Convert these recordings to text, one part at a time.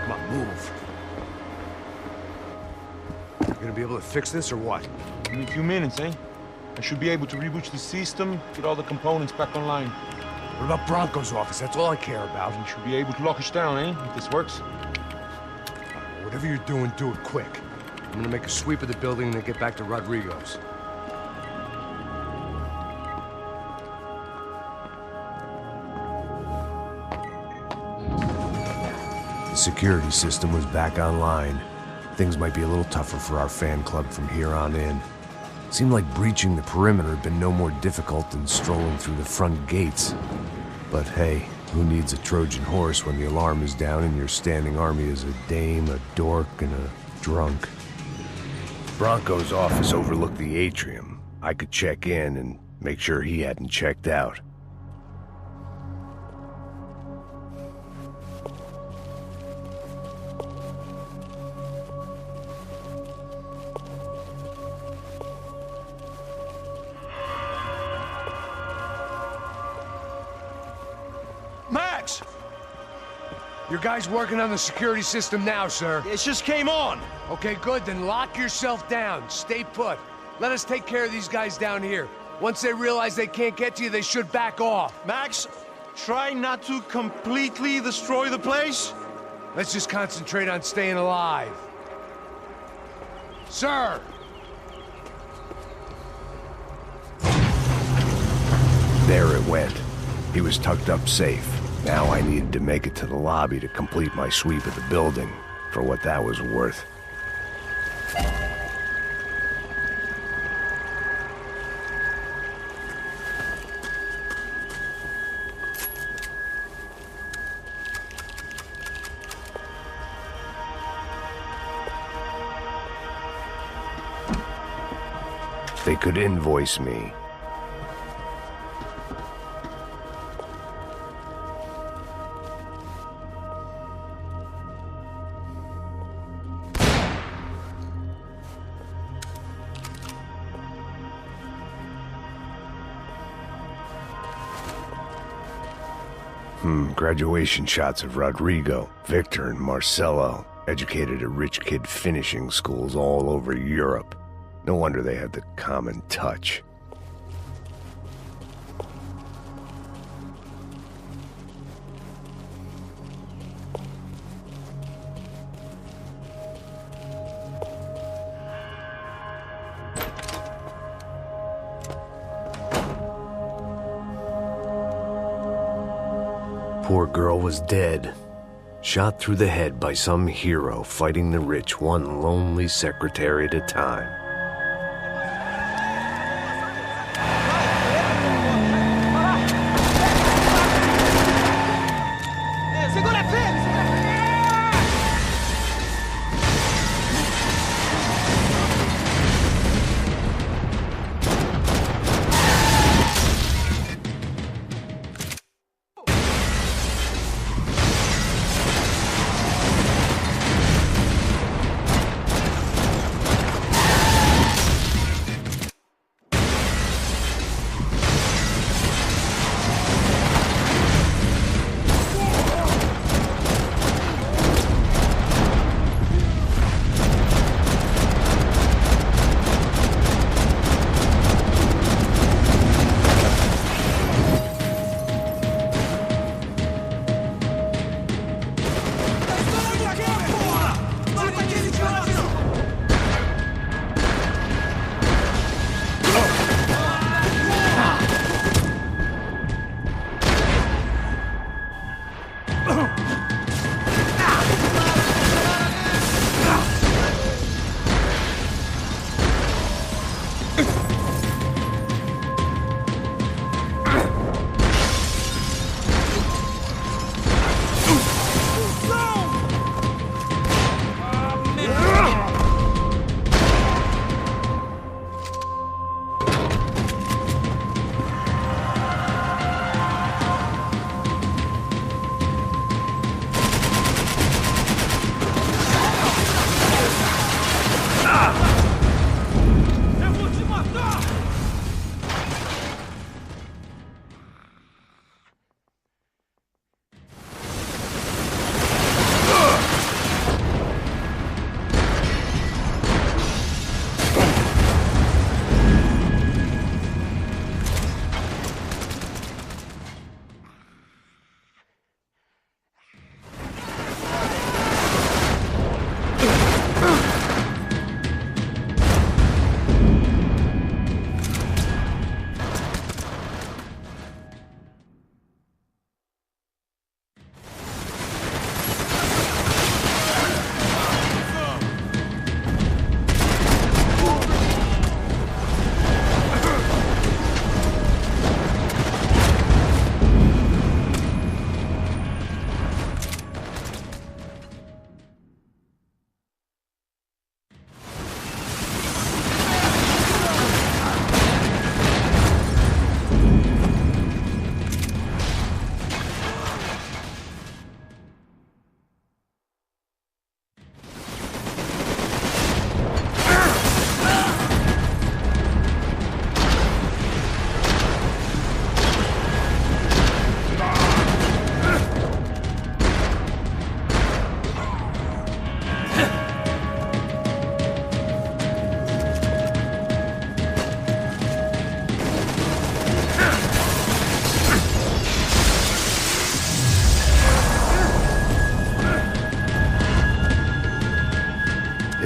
Come on, move. You gonna be able to fix this or what? In a few minutes, eh? I should be able to reboot the system, get all the components back online. What about Bronco's office? That's all I care about. We should be able to lock us down, eh? If this works. Whatever you're doing, do it quick. I'm gonna make a sweep of the building and then get back to Rodrigo's. The security system was back online. Things might be a little tougher for our fan club from here on in. Seemed like breaching the perimeter had been no more difficult than strolling through the front gates. But hey, who needs a Trojan horse when the alarm is down and your standing army is a dame, a dork, and a drunk? Bronco's office overlooked the atrium. I could check in and make sure he hadn't checked out. Max! Your guy's working on the security system now, sir. It just came on! Okay, good, then lock yourself down. Stay put. Let us take care of these guys down here. Once they realize they can't get to you, they should back off. Max, try not to completely destroy the place. Let's just concentrate on staying alive. Sir! There it went. He was tucked up safe. Now I needed to make it to the lobby to complete my sweep of the building, for what that was worth. They could invoice me. Graduation shots of Rodrigo, Victor, and Marcelo, educated at rich kid finishing schools all over Europe. No wonder they had the common touch. Poor girl was dead. Shot through the head by some hero fighting the rich one lonely secretary at a time.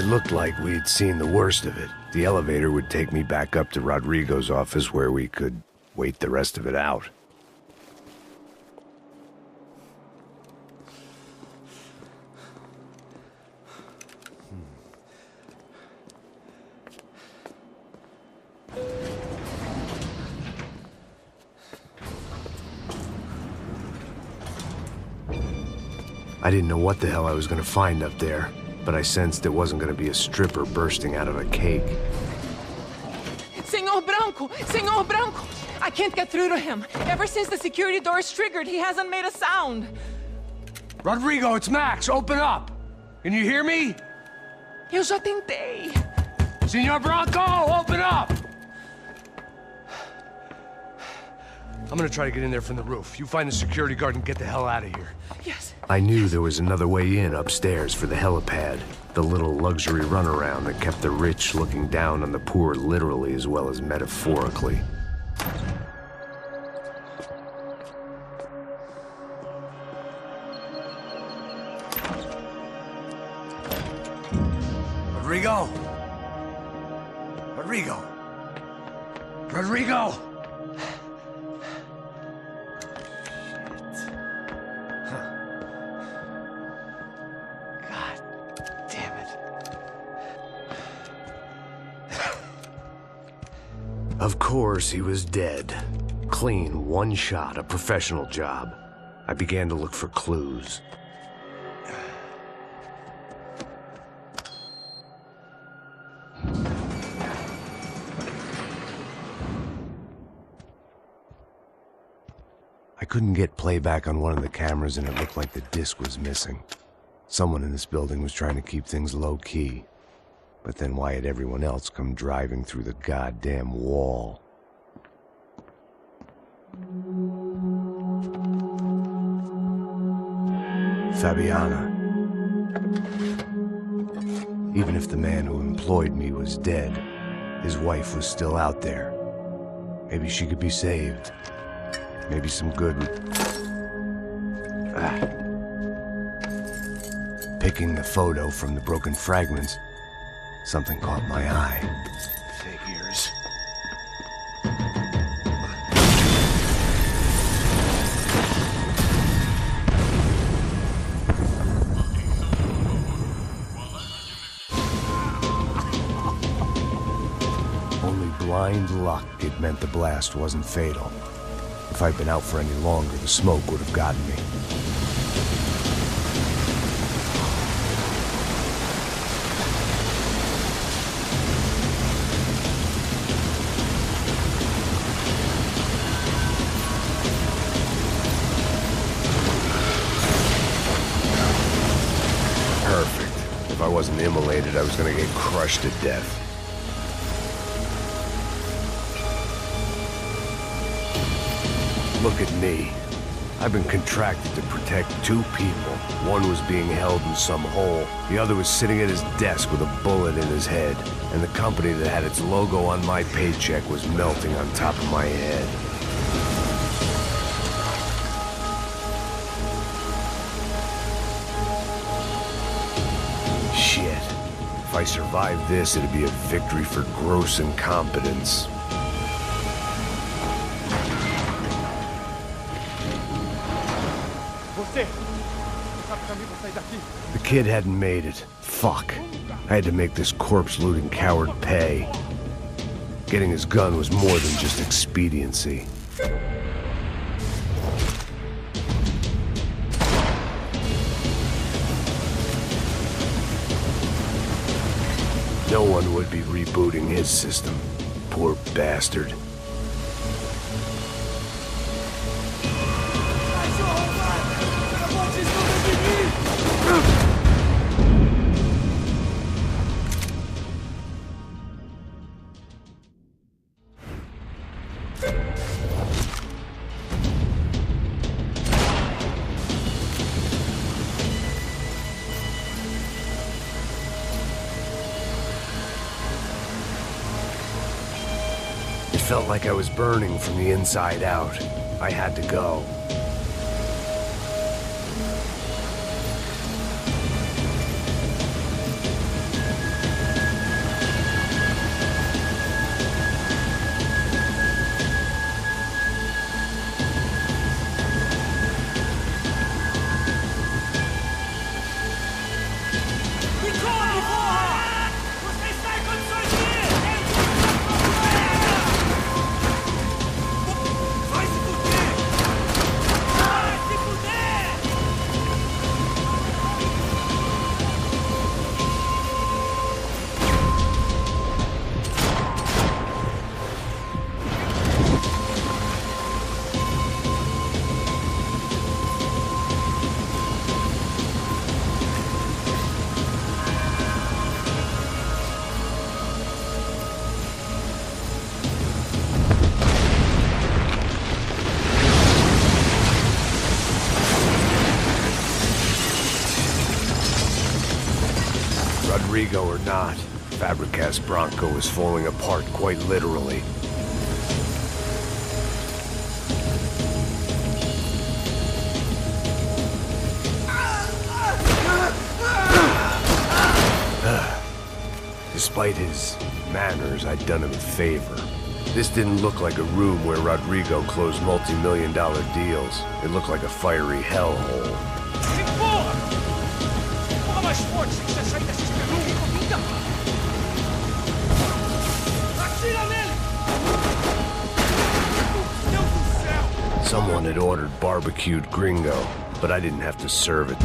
It looked like we'd seen the worst of it. The elevator would take me back up to Rodrigo's office where we could wait the rest of it out. I didn't know what the hell I was gonna find up there, but I sensed it wasn't gonna be a stripper bursting out of a cake. Senor Branco! Senor Branco! I can't get through to him. Ever since the security door is triggered, he hasn't made a sound. Rodrigo, it's Max. Open up. Can you hear me? Eu já tentei. Senor Branco, open up! I'm gonna try to get in there from the roof. You find the security guard and get the hell out of here. Yes. I knew there was another way in upstairs for the helipad, the little luxury runaround that kept the rich looking down on the poor literally as well as metaphorically. Rodrigo! Rodrigo! Rodrigo! Of course, he was dead. Clean, one shot, a professional job. I began to look for clues. I couldn't get playback on one of the cameras and it looked like the disc was missing. Someone in this building was trying to keep things low-key. But then why had everyone else come driving through the goddamn wall? Fabiana. Even if the man who employed me was dead, his wife was still out there. Maybe she could be saved. Maybe some good... Picking the photo from the broken fragments, something caught my eye. Figures. Only blind luck it meant the blast wasn't fatal. If I'd been out for any longer, the smoke would have gotten me. Perfect. If I wasn't immolated, I was gonna get crushed to death. Look at me. I've been contracted to protect two people. One was being held in some hole. The other was sitting at his desk with a bullet in his head. And the company that had its logo on my paycheck was melting on top of my head. Shit. If I survived this, it'd be a victory for gross incompetence. The kid hadn't made it. Fuck. I had to make this corpse-looting coward pay. Getting his gun was more than just expediency. No one would be rebooting his system. Poor bastard. It felt like I was burning from the inside out. I had to go. Rodrigo or not, Fabregas Bronco is falling apart quite literally. Despite his manners, I'd done him a favor. This didn't look like a room where Rodrigo closed multi-million-dollar deals. It looked like a fiery hellhole. Someone had ordered barbecued gringo, but I didn't have to serve it.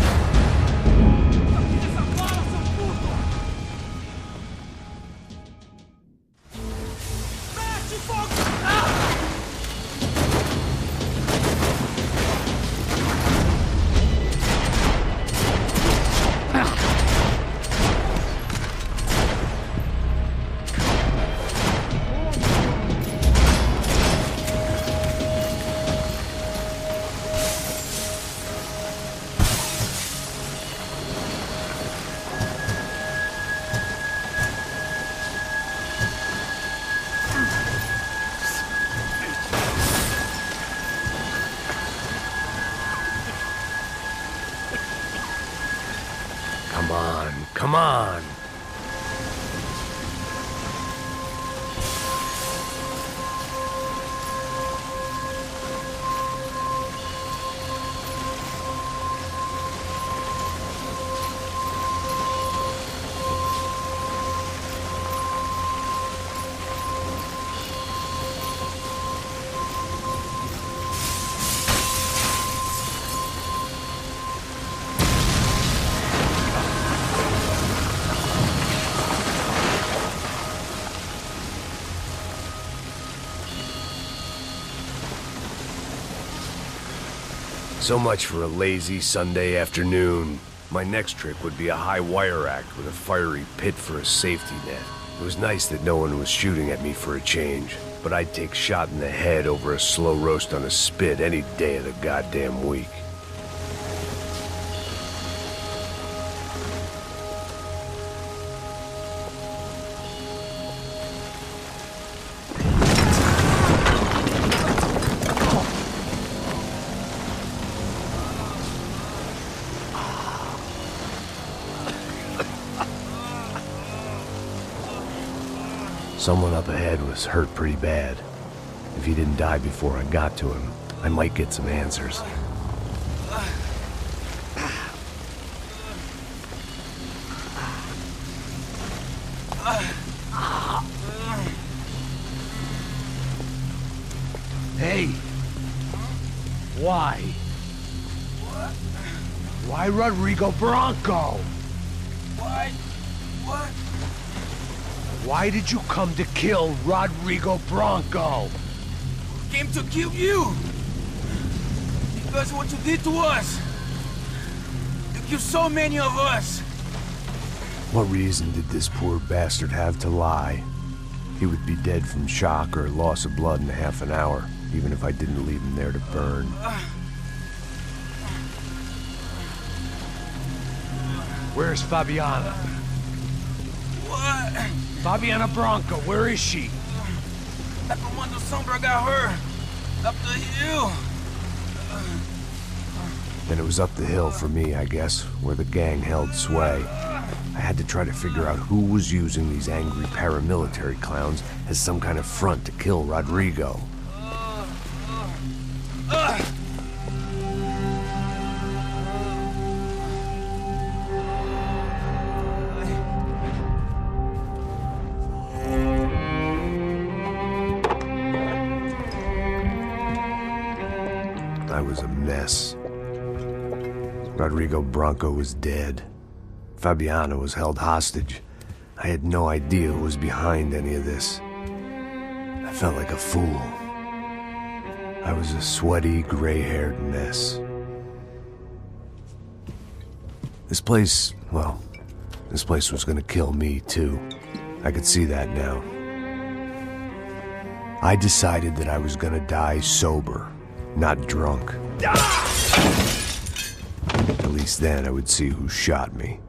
Come on. So much for a lazy Sunday afternoon. My next trick would be a high wire act with a fiery pit for a safety net. It was nice that no one was shooting at me for a change, but I'd take shot in the head over a slow roast on a spit any day of the goddamn week. Someone up ahead was hurt pretty bad. If he didn't die before I got to him, I might get some answers. Hey! Why? Why Rodrigo Bronco? What? What? Why did you come to kill Rodrigo Bronco? Came to kill you! Because what you did to us! You killed so many of us! What reason did this poor bastard have to lie? He would be dead from shock or loss of blood in half an hour, even if I didn't leave him there to burn. Where's Fabiana? What? Fabiana Bronco, where is she? That Comando Sombra got her! Up the hill! Then it was up the hill for me, I guess, where the gang held sway. I had to try to figure out who was using these angry paramilitary clowns as some kind of front to kill Rodrigo. I was a mess. Rodrigo Bronco was dead. Fabiana was held hostage. I had no idea who was behind any of this. I felt like a fool. I was a sweaty, gray-haired mess. This place, well, this place was gonna kill me too. I could see that now. I decided that I was gonna die sober, not drunk. At least then I would see who shot me.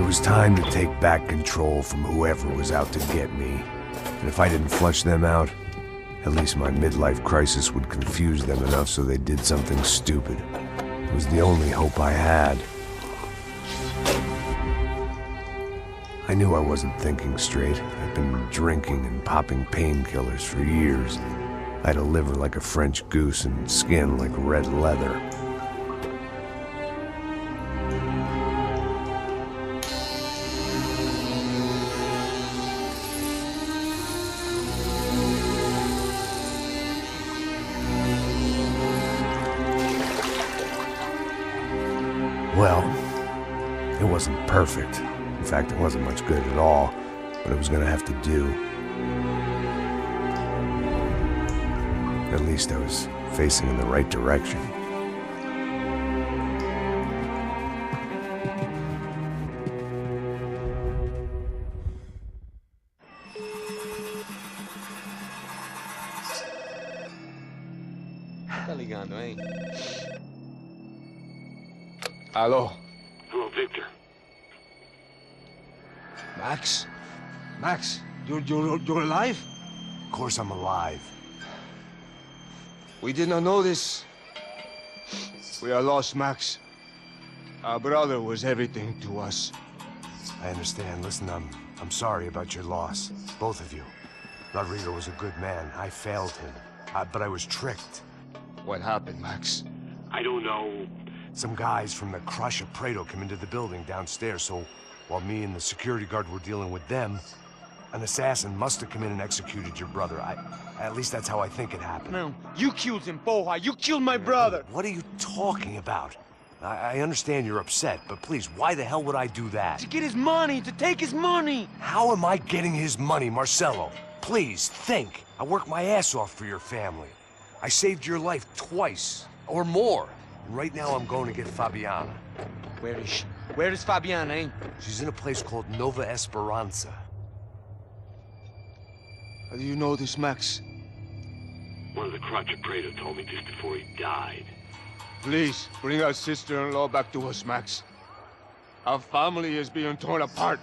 It was time to take back control from whoever was out to get me. And if I didn't flush them out, at least my midlife crisis would confuse them enough so they did something stupid. It was the only hope I had. I knew I wasn't thinking straight. I'd been drinking and popping painkillers for years. I had a liver like a French goose and skin like red leather. Well, it wasn't perfect. In fact, it wasn't much good at all, but it was gonna have to do. At least I was facing in the right direction. Tá ligando, hein? Alô? Hello, Victor. Max? Max, you're alive? Of course I'm alive. We did not know this. We are lost, Max. Our brother was everything to us. I understand. Listen, I'm sorry about your loss. Both of you. Rodrigo was a good man. I failed him. But I was tricked. What happened, Max? I don't know. Some guys from the Crush of Prado came into the building downstairs, so while me and the security guard were dealing with them, an assassin must have come in and executed your brother. At least that's how I think it happened. No, you killed him, Porra. You killed my brother. What are you talking about? I understand you're upset, but please, why the hell would I do that? To get his money, to take his money. How am I getting his money, Marcelo? Please, think. I worked my ass off for your family. I saved your life twice, or more. And right now I'm going to get Fabiana. Where is she? Where is Fabiana, eh? She's in a place called Nova Esperanza. How do you know this, Max? One of the Crotch of Prado told me just before he died. Please, bring our sister-in-law back to us, Max. Our family is being torn apart.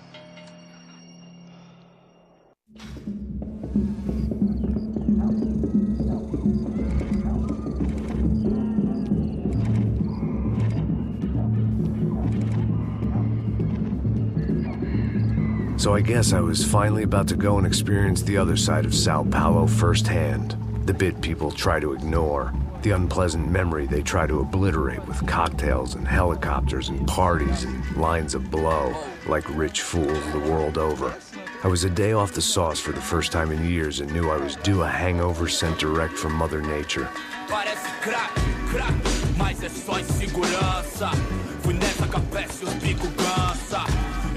So I guess I was finally about to go and experience the other side of Sao Paulo firsthand. The bit people try to ignore. The unpleasant memory they try to obliterate with cocktails and helicopters and parties and lines of blow, like rich fools the world over. I was a day off the sauce for the first time in years and knew I was due a hangover sent direct from Mother Nature. Parece crack, crack, mas é só insegurança. Fui nessa capeste, os bico cansa.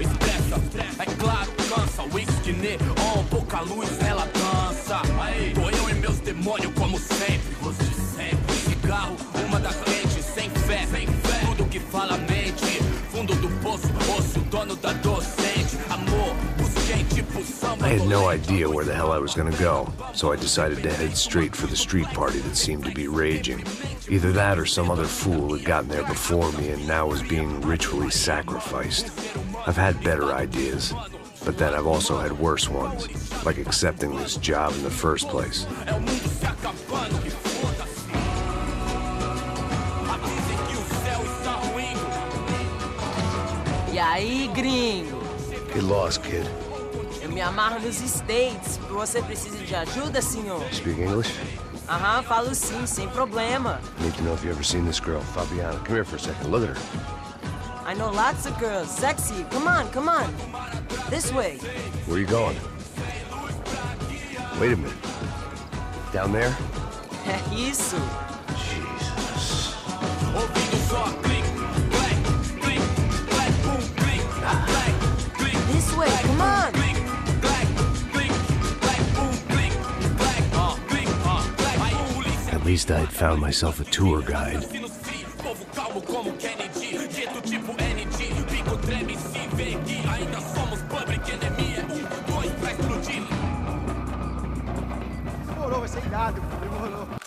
Expressa, é claro, cansa. Whisky neon, pouca luz, ela dança. Tô eu e meus demônios como sempre. Gosto de sempre. Cigarro, uma da frente, sem fé. Tudo que fala mente. Fundo do poço, osso, dono da docente. Amor, busquei tipo samba. I had no idea where the hell I was gonna go, so I decided to head straight for the street party that seemed to be raging. Either that or some other fool had gotten there before me and now was being ritually sacrificed. I've had better ideas, but then I've also had worse ones, like accepting this job in the first place. E aí, gringo? Get lost, kid. Eu me amarro nos States. Você precisa de ajuda, senhor? Speak English? Aham, falo sim, sem problema. Need to know if you've ever seen this girl, Fabiana. Come here for a second. Look at her. I know lots of girls. Sexy. Come on, come on. This way. Where are you going? Wait a minute. Down there? É isso. Jesus. This way, come on. At least I'd found myself a tour guide. Demorou, vai ser irado. Demorou.